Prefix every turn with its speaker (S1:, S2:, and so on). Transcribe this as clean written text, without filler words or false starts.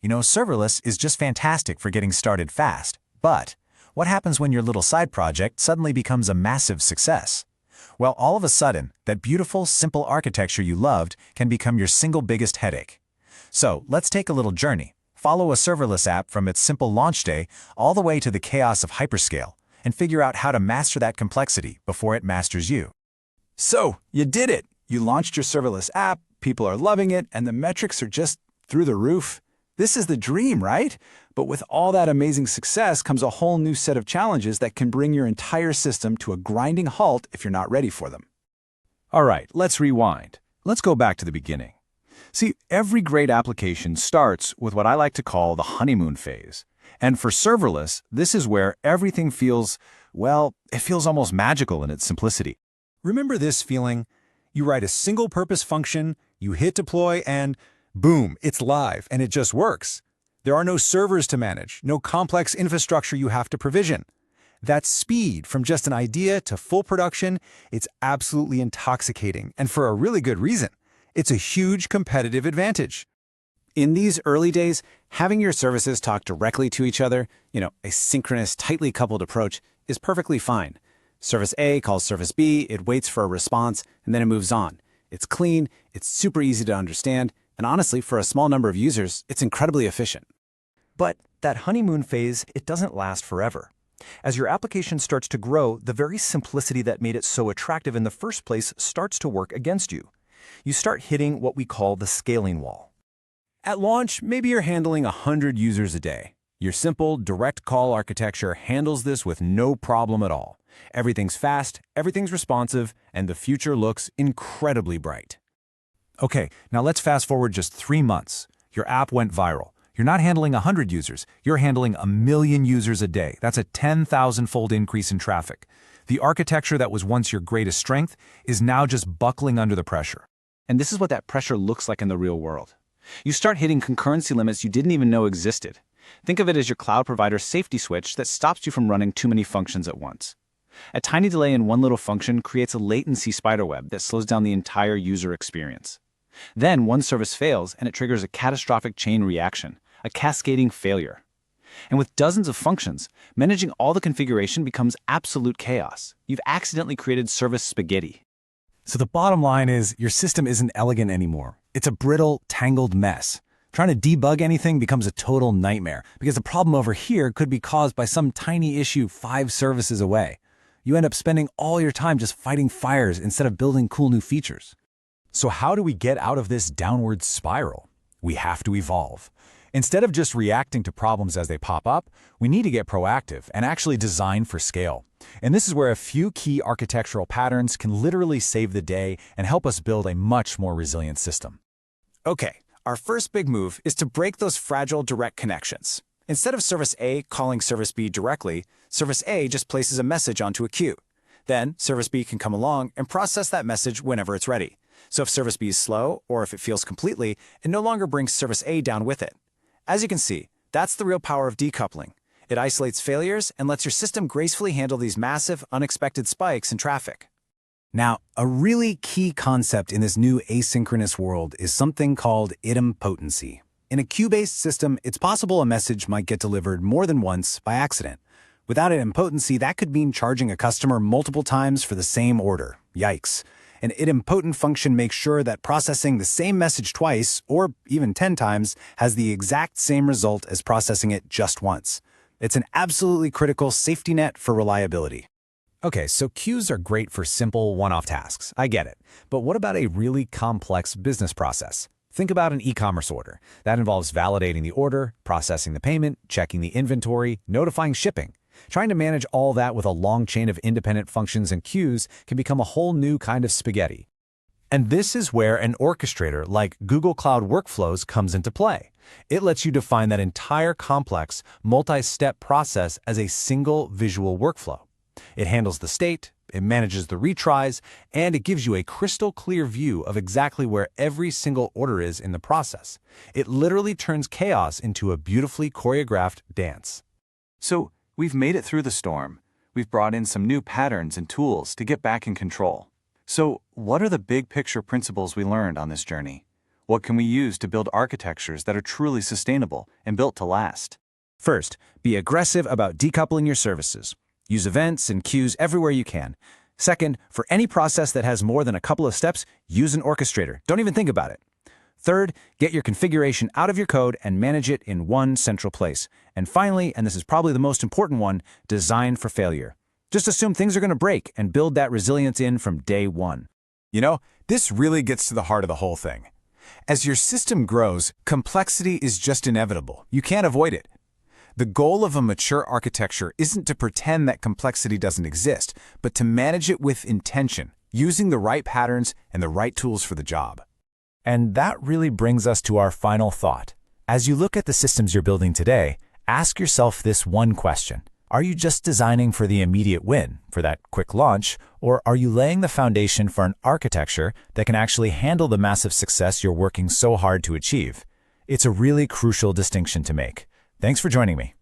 S1: Serverless is just fantastic for getting started fast. But what happens when your little side project suddenly becomes a massive success? Well, all of a sudden, that beautiful, simple architecture you loved can become your single biggest headache. So let's take a little journey. Follow a serverless app from its simple launch day all the way to the chaos of hyperscale, and figure out how to master that complexity before it masters you.
S2: So, you did it! You launched your serverless app, people are loving it, and the metrics are just through the roof. This is the dream, right? But with all that amazing success comes a whole new set of challenges that can bring your entire system to a grinding halt if you're not ready for them.
S3: All right, let's rewind. Let's go back to the beginning. See, every great application starts with what I like to call the honeymoon phase. And for serverless, this is where everything feels, well, it feels almost magical in its simplicity.
S4: Remember this feeling? You write a single-purpose function, you hit deploy, and boom, it's live, and it just works. There are no servers to manage, no complex infrastructure you have to provision. That speed from just an idea to full production, it's absolutely intoxicating, and for a really good reason. It's a huge competitive advantage.
S2: In these early days, having your services talk directly to each other, a synchronous, tightly coupled approach, is perfectly fine. Service A calls Service B, it waits for a response, and then it moves on. It's clean, it's super easy to understand, and honestly, for a small number of users, it's incredibly efficient.
S5: But that honeymoon phase, it doesn't last forever. As your application starts to grow, the very simplicity that made it so attractive in the first place starts to work against you. You start hitting what we call the scaling wall.
S4: At launch, maybe you're handling 100 users a day. Your simple, direct call architecture handles this with no problem at all. Everything's fast, everything's responsive, and the future looks incredibly bright. Okay, now let's fast forward just 3 months. Your app went viral. You're not handling 100 users, you're handling 1 million users a day. That's a 10,000-fold increase in traffic. The architecture that was once your greatest strength is now just buckling under the pressure.
S2: And this is what that pressure looks like in the real world. You start hitting concurrency limits you didn't even know existed. Think of it as your cloud provider's safety switch that stops you from running too many functions at once. A tiny delay in one little function creates a latency spiderweb that slows down the entire user experience. Then one service fails and it triggers a catastrophic chain reaction, a cascading failure. And with dozens of functions, managing all the configuration becomes absolute chaos. You've accidentally created service spaghetti.
S4: So the bottom line is, your system isn't elegant anymore. It's a brittle, tangled mess. Trying to debug anything becomes a total nightmare, because the problem over here could be caused by some tiny issue 5 services away. You end up spending all your time just fighting fires instead of building cool new features. So how do we get out of this downward spiral? We have to evolve. Instead of just reacting to problems as they pop up, we need to get proactive and actually design for scale. And this is where a few key architectural patterns can literally save the day and help us build a much more resilient system.
S2: Okay, our first big move is to break those fragile direct connections. Instead of Service A calling Service B directly, Service A just places a message onto a queue. Then Service B can come along and process that message whenever it's ready. So if Service B is slow, or if it fails completely, it no longer brings Service A down with it. As you can see, that's the real power of decoupling. It isolates failures and lets your system gracefully handle these massive, unexpected spikes in traffic.
S4: Now, a really key concept in this new asynchronous world is something called idempotency. In a queue-based system, it's possible a message might get delivered more than once by accident. Without idempotency, that could mean charging a customer multiple times for the same order. Yikes. An idempotent function makes sure that processing the same message twice, or even 10 times, has the exact same result as processing it just once. It's an absolutely critical safety net for reliability. Okay, so queues are great for simple one-off tasks. I get it. But what about a really complex business process? Think about an e-commerce order. That involves validating the order, processing the payment, checking the inventory, notifying shipping. Trying to manage all that with a long chain of independent functions and queues can become a whole new kind of spaghetti. And this is where an orchestrator like Google Cloud Workflows comes into play. It lets you define that entire complex, multi-step process as a single visual workflow. It handles the state, it manages the retries, and it gives you a crystal clear view of exactly where every single order is in the process. It literally turns chaos into a beautifully choreographed dance.
S3: So, we've made it through the storm. We've brought in some new patterns and tools to get back in control. So, what are the big picture principles we learned on this journey? What can we use to build architectures that are truly sustainable and built to last?
S1: First, be aggressive about decoupling your services. Use events and queues everywhere you can. Second, for any process that has more than a couple of steps, use an orchestrator. Don't even think about it. Third, get your configuration out of your code and manage it in one central place. And finally, and this is probably the most important one, design for failure. Just assume things are going to break and build that resilience in from day one.
S3: You know, this really gets to the heart of the whole thing. As your system grows, complexity is just inevitable. You can't avoid it. The goal of a mature architecture isn't to pretend that complexity doesn't exist, but to manage it with intention, using the right patterns and the right tools for the job.
S1: And that really brings us to our final thought. As you look at the systems you're building today, ask yourself this one question. Are you just designing for the immediate win, for that quick launch, or are you laying the foundation for an architecture that can actually handle the massive success you're working so hard to achieve? It's a really crucial distinction to make. Thanks for joining me.